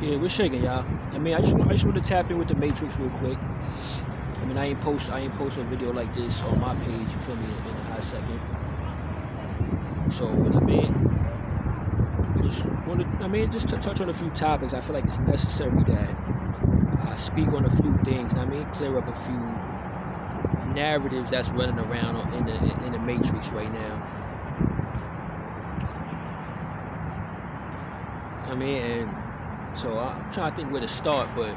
Yeah, we're shaking, y'all. I mean, I just want to tap in with the Matrix real quick. I mean, I ain't post a video like this on my page. You feel me? In a hot second. So, what I mean, I just wanted, just to touch on a few topics. I feel like it's necessary that I speak on a few things. I mean, clear up a few narratives that's running around in the Matrix right now. I mean, and so I'm trying to think where to start, but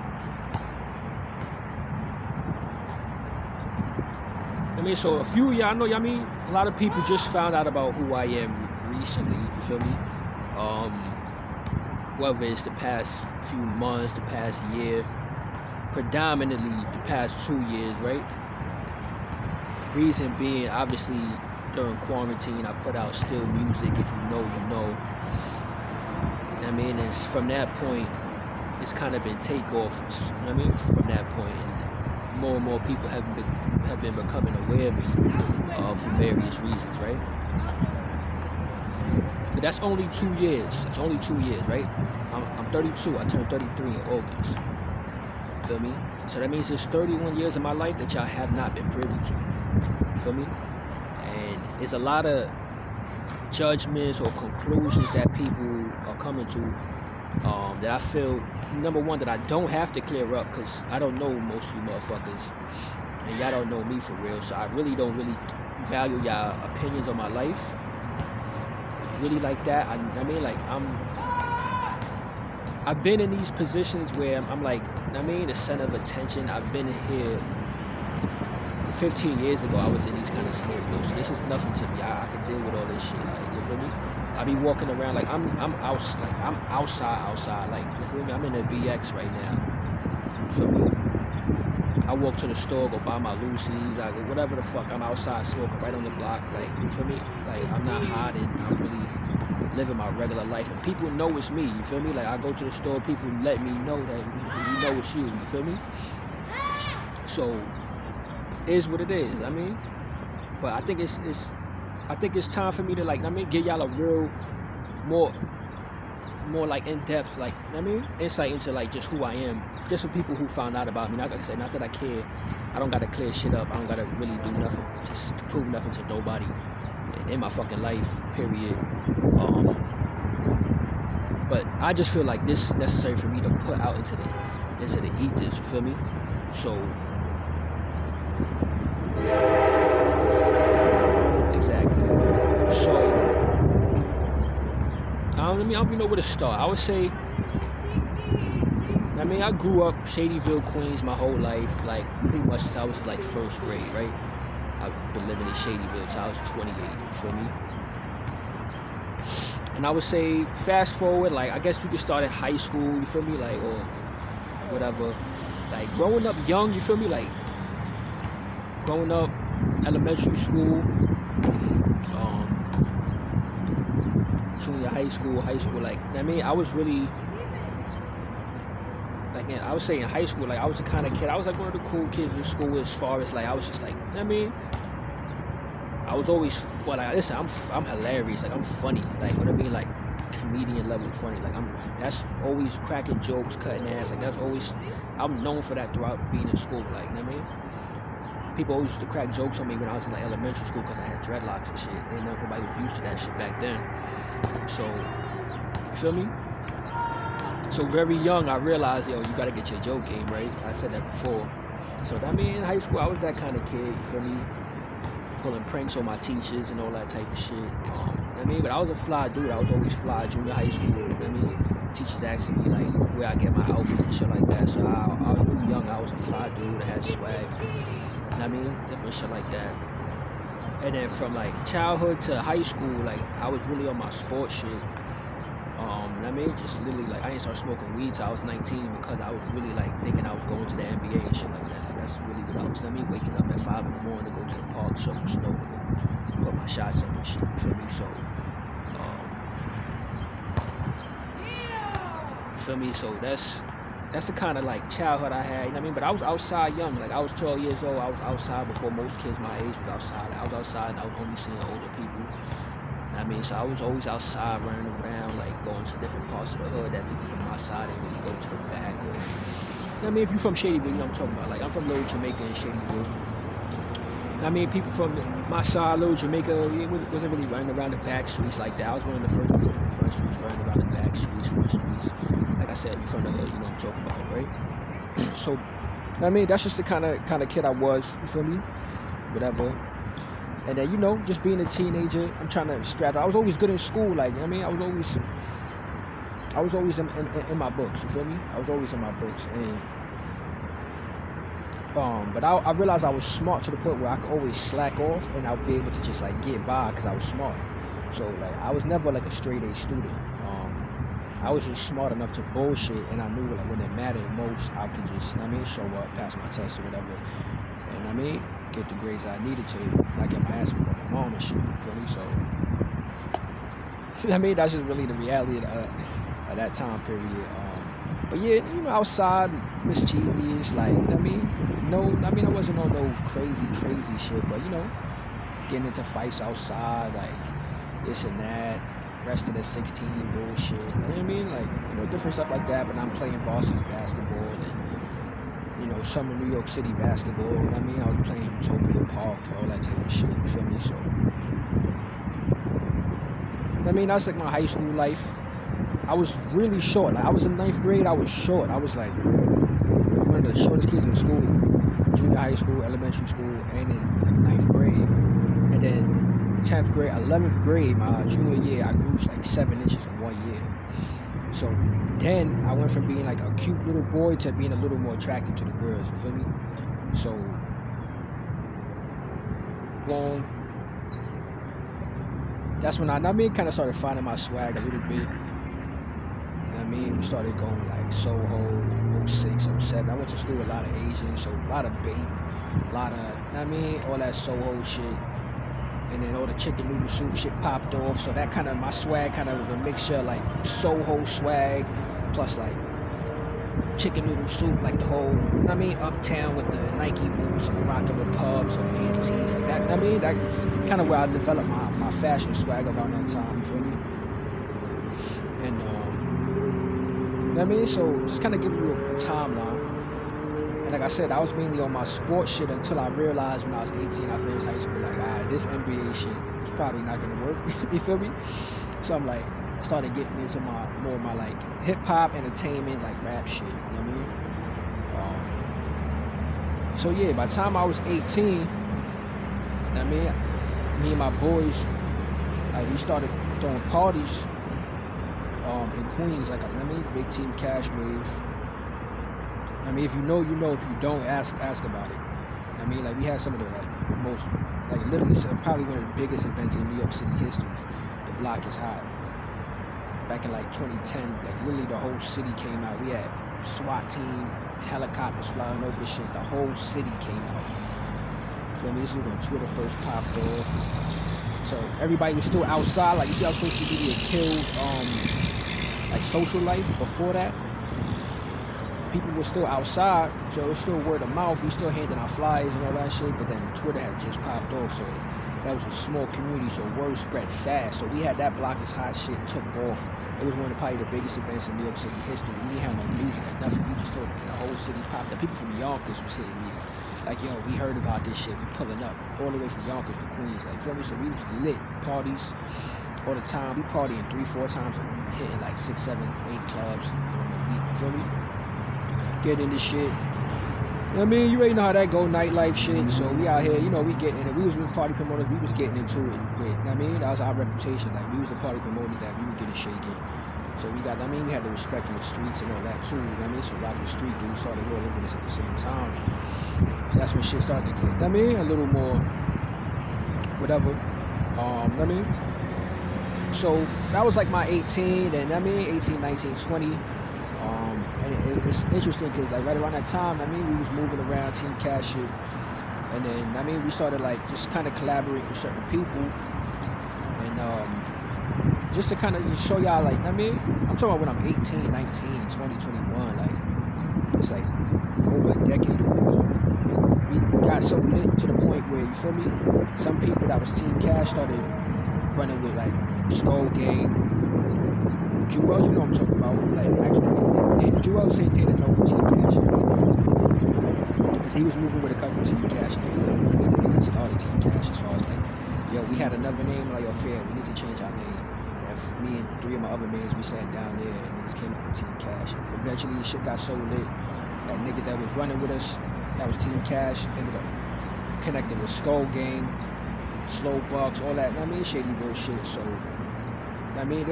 I mean, so a few of y'all know, a lot of people just found out about who I am recently, you feel me? Whether it's the past few months, the past year, predominantly the past 2 years, right? Reason being, obviously, during quarantine, I put out still music. If you know, you know. I mean, it's from that point, it's kind of been takeoff. You know what I mean? From that point, and more people have been becoming aware of me for various reasons, right? But that's only 2 years. It's only 2 years, right? I'm 32. I turned 33 in August. Feel me? So that means there's 31 years of my life that y'all have not been privy to. Feel me? And there's a lot of judgments or conclusions that people are coming to that I feel, number one, that I don't have to clear up because I don't know most of you motherfuckers. And y'all don't know me for real. So I really don't value y'all opinions on my life. Really like that. I've been in these positions where I'm like, the center of attention. I've been here 15 years ago. I was in these kind of scenarios, so this is nothing to me. I can deal with all this shit. Like, you feel me? I be walking around like I'm outside. Like, you feel me? I'm in a BX right now. You feel me? I walk to the store, go buy my Lucy's, like whatever the fuck. I'm outside smoking right on the block. Like, you feel me? Like, I'm not hiding. I'm really living my regular life, and people know it's me. You feel me? Like, I go to the store, people let me know that you know it's you. You feel me? So, it is what it is. But I think it's time for me to give y'all a real more like in-depth, insight into like just who I am, just for people who found out about me. Like I said, not that I care. I don't gotta clear shit up. I don't gotta really do nothing to prove nothing to nobody in my fucking life, period. But I just feel like this is necessary for me to put out into the ethers. You feel me? So exactly. So I don't even know where to start. I would say, I grew up Shadyville, Queens my whole life, like pretty much since I was like first grade, right? I've been living in Shadyville till I was 28, you feel me? And I would say, fast forward, like I guess we could start in high school, you feel me? Like, or whatever. Like growing up young, you feel me? Like growing up elementary school, junior high school, like, I was really, like, I would say in high school, like, I was the kind of kid, I was like one of the cool kids in school as far as, like, I was just like, I was always fun, like, listen, I'm hilarious, like, I'm funny, like, like, comedian level funny, like, that's always cracking jokes, cutting ass, like, that's always, I'm known for that throughout being in school, like, people always used to crack jokes on me when I was in like elementary school because I had dreadlocks and shit. Nobody was used to that shit back then. So, you feel me? So very young, I realized, you gotta get your joke game right. I said that before. So in high school, I was that kind of kid. You feel me? Pulling pranks on my teachers and all that type of shit. But I was a fly dude. I was always fly. Junior high school. Teachers asking me like where I get my outfits and shit like that. So I was really young. I was a fly dude. I had swag. Different shit like that. And then from like childhood to high school, like I was really on my sports shit. Just literally like I didn't start smoking weed till I was 19 because I was really like thinking I was going to the NBA and shit like that. Like that's really what I was. Waking up at 5 in the morning to go to the park, shovel snow, to go put my shots up and shit. You feel me? So, you feel me? So that's the kind of like childhood I had, but I was outside young. Like I was 12 years old, I was outside before most kids my age was outside. I was outside and I was only seeing older people. So I was always outside running around, like going to different parts of the hood that people from my side didn't really go to the back. Or, I mean, if you're from Shadyville, you know what I'm talking about. Like, I'm from Little Jamaica and Shadyville. I mean, people from my side, Little Jamaica, wasn't really running around the back streets like that. I was one of the first people from the front streets running around the back streets, front streets. Like I said, if you're from the hood, you know what I'm talking about, right? So, I mean, that's just the kind of kid I was, you feel me? Whatever. And then, you know, just being a teenager, I'm trying to straddle. I was always good in school, like, you know what I mean? I was always in my books, you feel me? I was always in my books. And but I realized I was smart to the point where I could always slack off and I'll be able to just like get by because I was smart. So like I was never like a straight A student. I was just smart enough to bullshit, and I knew like when it mattered most, I could just, I mean, show up, pass my test or whatever, and I mean, get the grades I needed to, not get my ass with my mom and shit. You feel me? So I mean, that's just really the reality of that time period. But yeah, you know, outside, mischievous, like, I mean, I wasn't on no crazy shit, but you know, getting into fights outside, like this and that, rest of the 16 bullshit, you know what I mean? Like, you know, different stuff like that, but I'm playing varsity basketball and, you know, summer New York City basketball, you know what I mean? I was playing Utopia Park, all that type of shit, you feel me? So, I mean, that's like my high school life. I was really short. Like, I was in 9th grade, I was short. I was like one of the shortest kids in school. Junior high school, elementary school, and in like 9th grade. And then 10th grade, 11th grade, my junior year, I grew like 7 inches in 1 year. So then I went from being like a cute little boy to being a little more attracted to the girls, you feel me? So, boom. That's when I kind of started finding my swag a little bit. I mean, we started going like Soho, 06, 07. I went to school with a lot of Asians, so a lot of Bape, a lot of, all that Soho shit. And then all the chicken noodle soup shit popped off. So that kind of, my swag kind of was a mixture of like Soho swag, plus like chicken noodle soup, like the whole, uptown with the Nike boots and rocking the pubs or the antiques, like that. That kind of where I developed my fashion swag around that time, you feel me? And, so just kind of giving you a timeline. And like I said, I was mainly on my sports shit until I realized when I was 18, I finished high school, like, alright, this NBA shit is probably not gonna work. You feel me? So I'm like, I started getting into more of my like hip hop, entertainment, like rap shit. You know what I mean? So yeah, by the time I was 18, me and my boys, like, we started throwing parties in Queens, like, Big Team Cash Wave. If you know, you know. If you don't, ask about it. Like, we had some of the like most, like, literally probably one of the biggest events in New York City history. The Block is Hot. Back in like 2010, like literally the whole city came out. We had SWAT team, helicopters flying over the shit. The whole city came out. So this is when Twitter first popped off. So everybody was still outside. Like, you see how social media killed like social life before that? People were still outside, so it was still word of mouth. We still handing out flyers and all that shit, but then Twitter had just popped off, so that was a small community, so word spread fast. So we had that Block is Hot shit took off. It was one of probably the biggest events in New York City history. We didn't have no music or nothing. We just told the whole city popped up. People from Yonkers was hitting me like, yo, we heard about this shit. We pulling up all the way from Yonkers to Queens. Like, feel me? So we was lit. Parties all the time. We partying 3-4 times and hitting like 6, 7, 8 clubs during the week. You feel me? Get into shit. You already know how that go, nightlife shit. So we out here, we getting in it. We was with party promoters, we was getting into it with, that was our reputation. Like, we was the party promoters that we were getting shaken. So we got, we had the respect from the streets and all that too. So a lot of the street dudes started rolling with us at the same time. So that's when shit started to get, a little more, whatever. So that was like my 18, and 18, 19, 20. And it's interesting because like right around that time, we was moving around Team Cash shit, and then we started like just kind of collaborating with certain people, and just to kind of just show y'all, like, I'm talking about when I'm 18, 19, 20, 21, like, it's like over a decade ago, you feel me? We got so lit to the point where, you feel me, some people that was Team Cash started running with like Skull Gang, Jewels, you know what I'm talking about. Like, actually, Joel Santana know who Team Cash is. Because he was moving with a couple Team Cash niggas. Like, one of the niggas that started Team Cash as far as like, yo, we had another name, like, yo, fair, we need to change our name. And me and 3 of my other mans, we sat down there and niggas came up with Team Cash. And eventually, shit got so lit that niggas that was running with us, that was Team Cash, ended up connected with Skull Gang, Slow Bucks, all that. I mean, shady bullshit. So, I mean,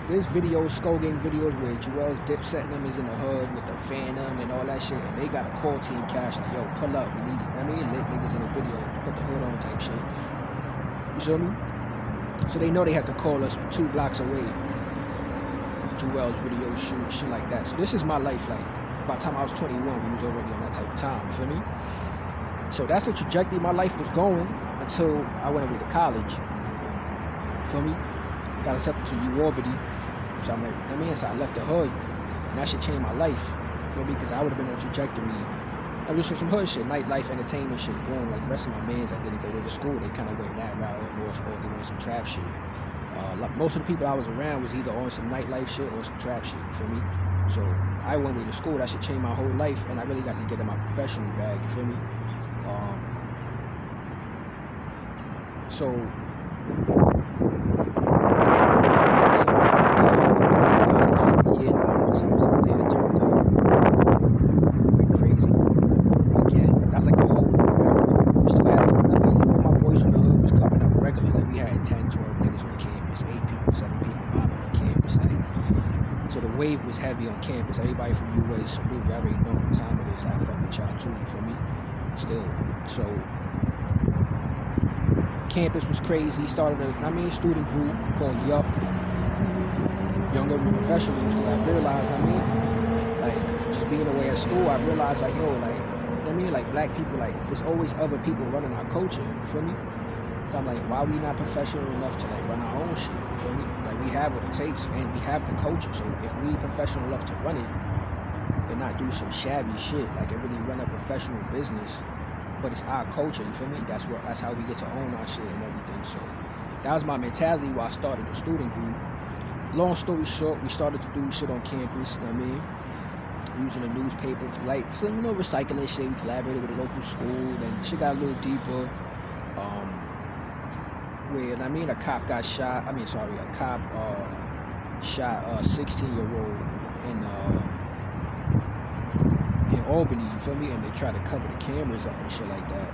there's videos, Skull Gang videos, where Joel's Dipset them is in the hood with the Phantom and all that shit, and they gotta call Team Cash like, yo, pull up, we need it. I mean, lit niggas in the video, put the hood on type shit. You feel me? So they know they had to call us 2 blocks away. Joel's video shoot, shit like that. So this is my life, like, by the time I was 21, we was already on that type of time, you feel me? So that's the trajectory my life was going until I went away to college. You feel me? Got accepted to UAlbany. So I'm like, I mean, so I left the hood, and that shit changed my life. You feel me? Because I would have been on a trajectory. I was just some hood shit, nightlife, entertainment shit, boom. Like the rest of my mans that didn't go to school, they kind of went that route, or they went some trap shit. Like most of the people I was around was either on some nightlife shit or some trap shit. You feel me? So I went away to school. That shit changed my whole life, and I really got to get in my professional bag. You feel me? So once I was up there, it turned up, went crazy. Again, that's like a whole new era. We still had, all my boys from the hood was coming up regular. Like, we had 10, 12 niggas on campus, 8 people, 7 people mobbing on campus. Like, so the wave was heavy on campus. Everybody from UA, salute, you already know what time it is. I fuck with y'all too, you feel me? Still. So, campus was crazy. Started a, student group called Yup. Young Urban Professionals, because I realized, like, just being away at school, I realized, like, yo, like, like, black people, like, there's always other people running our culture, you feel me? So I'm like, why are we not professional enough to, like, run our own shit, you feel me? Like, we have what it takes, and we have the culture, so if we professional enough to run it, and not do some shabby shit, like, and really run a professional business, but it's our culture, you feel me? That's how we get to own our shit and everything, so that was my mentality while I started the student group. Long story short, we started to do shit on campus, you know what I mean? Using a newspaper for, like, some, recycling shit. We collaborated with a local school, then shit got a little deeper. Where, a cop got shot, a cop shot a 16-year-old in Albany, you feel me? And they tried to cover the cameras up and shit like that.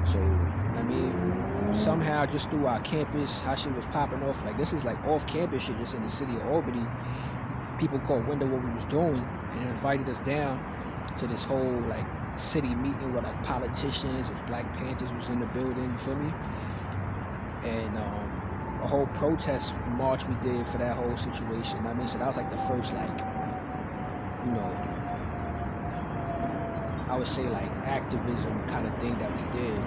So, somehow just through our campus, how shit was popping off, like, this is like off-campus shit just in the city of Albany. People caught wind of what we was doing and invited us down to this whole, like, city meeting with, like, politicians. It was Black Panthers was in the building, you feel me? And a whole protest march we did for that whole situation. So that was like the first, like, I would say, like, activism kind of thing that we did.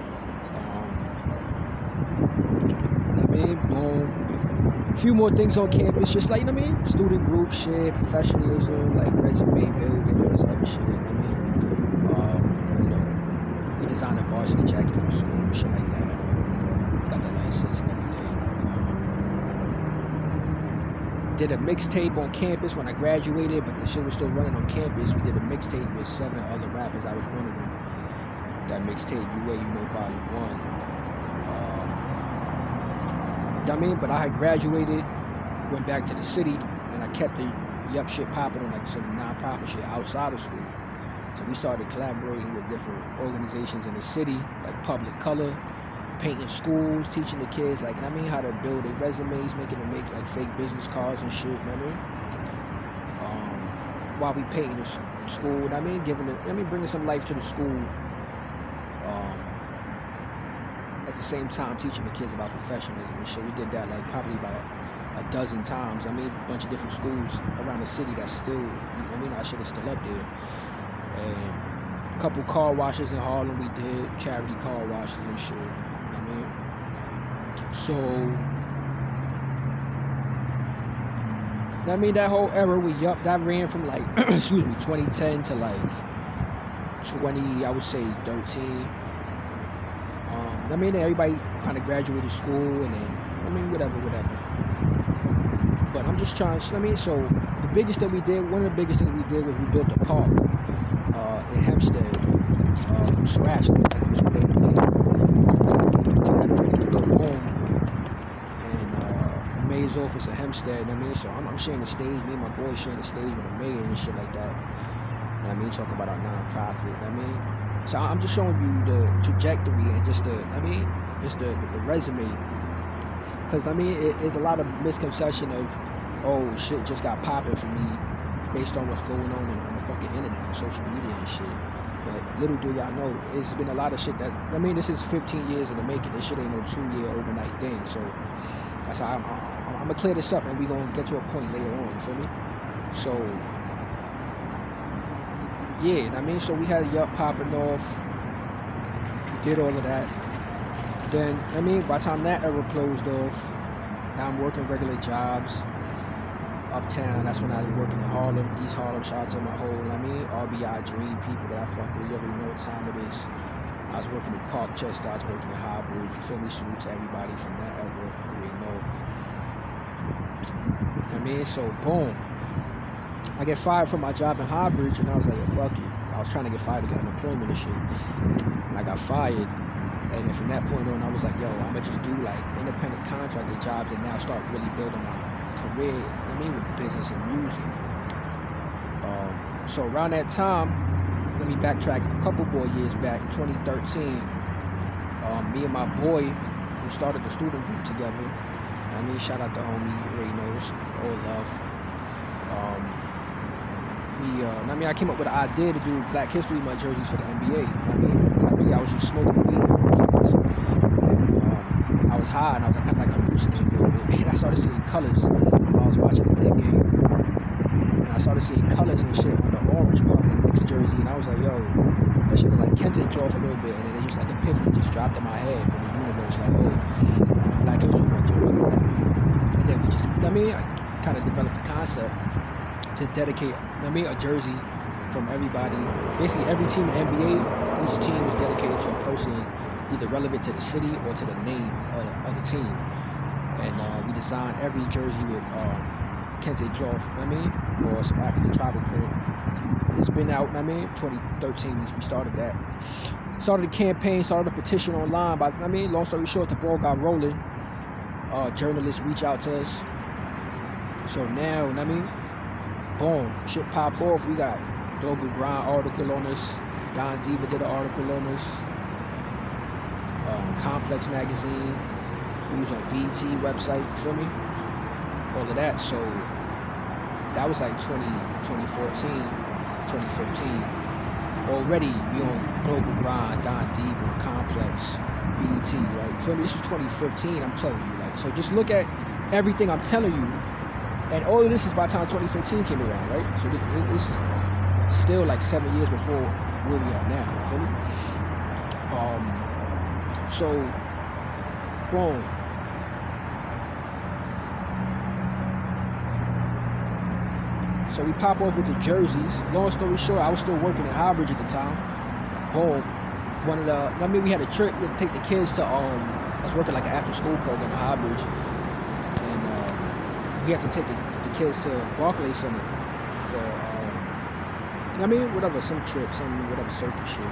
Boom. A few more things on campus, just like, student group shit, professionalism, like resume building, all this other shit, we designed a varsity jacket from school, shit like that. Got the license and everything. Did a mixtape on campus when I graduated, but the shit was still running on campus. We did a mixtape with 7 other rappers. I was one of them. That mixtape, Volume 1. But I had graduated, went back to the city, and I kept the Yup shit popping on, like, some non-profit shit outside of school. So we started collaborating with different organizations in the city, like Public Color, painting schools, teaching the kids, like, how to build their resumes, making them make, like, fake business cards and shit, while we painting the school, bringing some life to the school. At the same time, teaching the kids about professionalism and shit. We did that, like, probably about a dozen times. A bunch of different schools around the city that's still, that shit is still up there. And a couple car washes in Harlem we did, charity car washes and shit. So, that whole era with Yup, that ran from, like, 2010 to, like, 13. Everybody kind of graduated school, and then, whatever. But I'm just trying. I mean, so the biggest thing we did, one of the biggest things we did was we built a park in Hempstead from scratch. Like it was created. I had already to go home and the mayor's office in Hempstead. I mean, so I'm sharing the stage. Me and my boy sharing the stage with the mayor and shit like that. I mean, talking about our nonprofit. I mean, so I'm just showing you the trajectory and just the resume. Because I mean, it's a lot of misconception of, oh shit, just got popping for me based on what's going on the fucking internet and social media and shit. But little do y'all know, it's been a lot of shit that, I mean, this is 15 years in the making. This shit ain't no 2-year overnight thing. So that's how I'm gonna clear this up and we gonna get to a point later on, you feel me? So, yeah, I mean, so we had Yup popping off. We did all of that. Then, I mean, by the time that era closed off, now I'm working regular jobs. Uptown, that's when I was working in Harlem, East Harlem, shout out to my whole, I mean, RBI Dream people that I fuck with, you already know what time it is. I was working in Park Chester, I was working in Highbridge, you feel me, salute to everybody from that era, you already know. I mean, so boom, I get fired from my job in Highbridge, and I was like, yo, fuck you. I was trying to get fired to get unemployment and shit, and I got fired. And then from that point on, I was like, yo, I'm gonna just do like independent contractor jobs and now start really building my career, I mean, with business and music. So around that time, let me backtrack a couple more years back, 2013, me and my boy, who started the student group together, I mean, shout out to homie, you already knows, all love. I came up with an idea to do Black History Month jerseys for the NBA. I was just smoking weed and I was high and I was like, kind of like hallucinating a little bit. And I started seeing colors while I was watching the Knicks game. And I started seeing colors and shit on the orange part of the Knicks jersey. And I was like, yo, that shit look like kente cloth a little bit. And then it just like epiphany just dropped in my head from the universe. Like, oh, Black History Month jersey. And then I kind of developed the concept to dedicate, a jersey from everybody. Basically, every team in the NBA, each team is dedicated to a person either relevant to the city or to the name of the team. And we designed every jersey with kente cloth, or some African tribal print. It's been out, 2013 we started that. Started a campaign, started a petition online, but long story short, the ball got rolling. Journalists reach out to us. So now, boom, shit pop off. We got Global Grind article on us. Don Diva did an article on us. Complex magazine. We was on BET website, feel me? All of that. So that was like 2014, 2015. Already we on Global Grind, Don Diva, Complex, BET, right? Feel me? This was 2015. I'm telling you, like, so just look at everything I'm telling you. And all of this is by the time 2015 came around, right? So this is still like 7 years before where we are now, you feel me? So, boom. So we pop off with the jerseys. Long story short, I was still working at Highbridge at the time. Boom. We had a trip. We had to take the kids to, I was working like an after school program at Highbridge. We had to take the kids to Barclays Center for, whatever, some trip, whatever circus shit.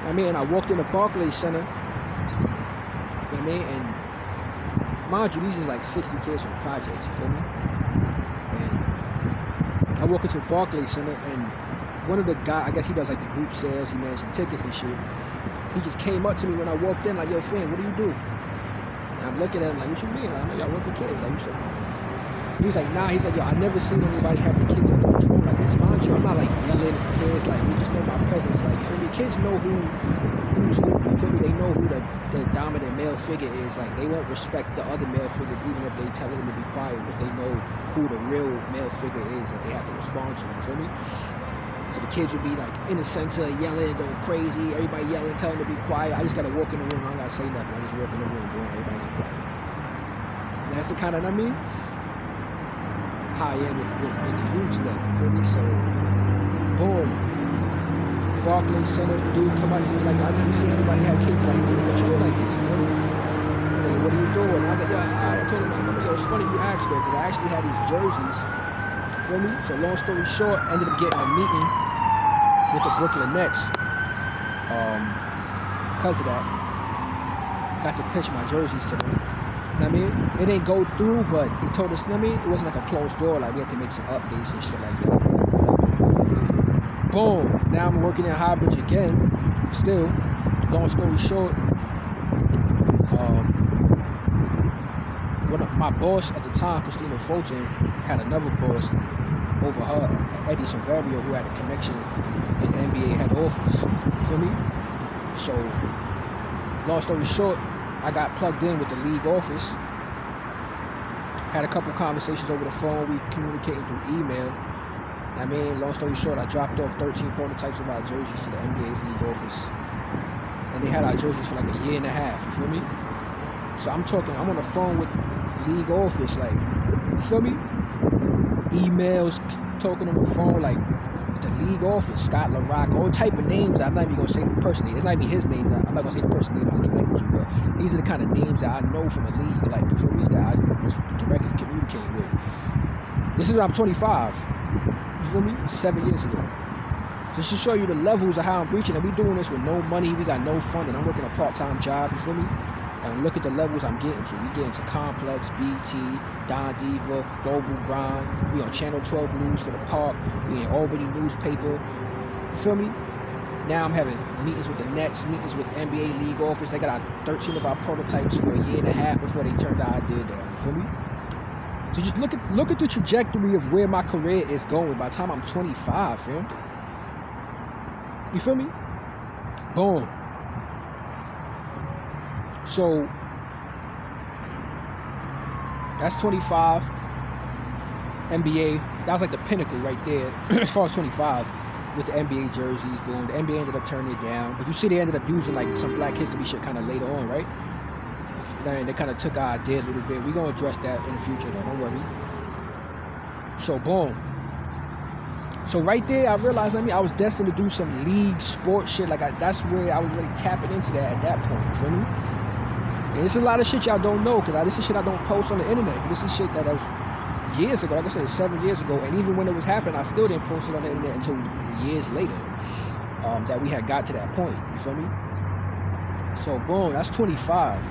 And I walked into Barclays Center, and mind you, these is like 60 kids from the projects, you feel me? And I walk into Barclays Center, and one of the guys, I guess he does like the group sales, he manages tickets and shit. He just came up to me when I walked in, like, yo, fam, what do you do? And I'm looking at him like, what you mean? I'm like, y'all work with kids, like, you said. He was like, nah, he's like, yo, I never seen anybody have the kids under control like this. Mind you, I'm not like yelling at the kids, like, you just know my presence, like, you feel me? Kids know who's who, you feel me? They know who the dominant male figure is, like, they won't respect the other male figures even if they tell them to be quiet, if they know who the real male figure is that they have to respond to, you feel me? So the kids would be like in the center, yelling, going crazy, everybody yelling, telling them to be quiet. I just gotta walk in the room, I don't gotta say nothing, I just walk in the room, boom, everybody get quiet. That's the kind of, how I am with the youth now, you feel me? So, boom. Barclays Center, dude come up to me like, I've never seen anybody have kids like under control like this, you feel me? And then, what are you doing? I was like, yeah, I told him, I'm me? It was funny you asked though, because I actually had these jerseys. Feel me? So long story short, ended up getting a meeting with the Brooklyn Nets. Because of that, got to pitch my jerseys to them. You know what I mean? It didn't go through, but he told us, you know what I mean? It wasn't like a closed door, like we had to make some updates and shit like that. Boom. Now I'm working in Highbridge again. Still, long story short, my boss at the time, Christina Fulton, had another boss over her, Eddie Silverio, who had a connection in the NBA head office. You feel me? So, long story short, I got plugged in with the league office. Had a couple conversations over the phone. We communicated through email. I mean, long story short, I dropped off 13 prototypes of our jerseys to the NBA league office. And they had our jerseys for like a year and a half, you feel me? So I'm on the phone with league office, like, you feel me? Emails, talking on the phone, like, with the league office, Scott LaRock, all type of names. I'm not even gonna say the person name. It's not even his name. I'm not gonna say the person name I was connected to, but these are the kind of names that I know from the league, like, you feel me? That I was directly communicating with. This is when I'm 25. You feel me? 7 years ago. Just to show you the levels of how I'm reaching, and we doing this with no money. We got no funding. I'm working a part-time job. You feel me? And look at the levels I'm getting to. We get into Complex, BT, Don Diva, Global Grind. We on Channel 12 News for the Park. We in Albany newspaper. You feel me? Now I'm having meetings with the Nets, meetings with NBA league office. They got our 13 of our prototypes for a year and a half before they turned the idea down. You feel me? So just look at the trajectory of where my career is going by the time I'm 25, fam. You feel me? Boom. So that's 25. NBA, that was like the pinnacle right there as far as 25 with the NBA jerseys. Boom. The NBA ended up turning it down, but you see they ended up using like some Black History shit kind of later on, right? They kind of took our idea a little bit. We're gonna address that in the future though, don't worry. So boom. So right there, I realized, I was destined to do some league sports shit. Like that's where I was really tapping into that at that point. You feel me? And this is a lot of shit y'all don't know, because this is shit I don't post on the internet. But this is shit that was years ago. Like I said, 7 years ago. And even when it was happening, I still didn't post it on the internet until years later. That we had got to that point. You feel me? So boom, that's 25.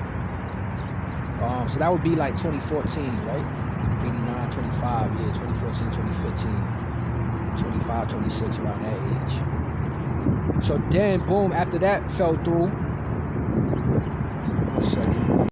So that would be like 2014, right? 89, 25, yeah, 2014, 2015, 25, 26, around that age. So then, boom, after that fell through. 1 second.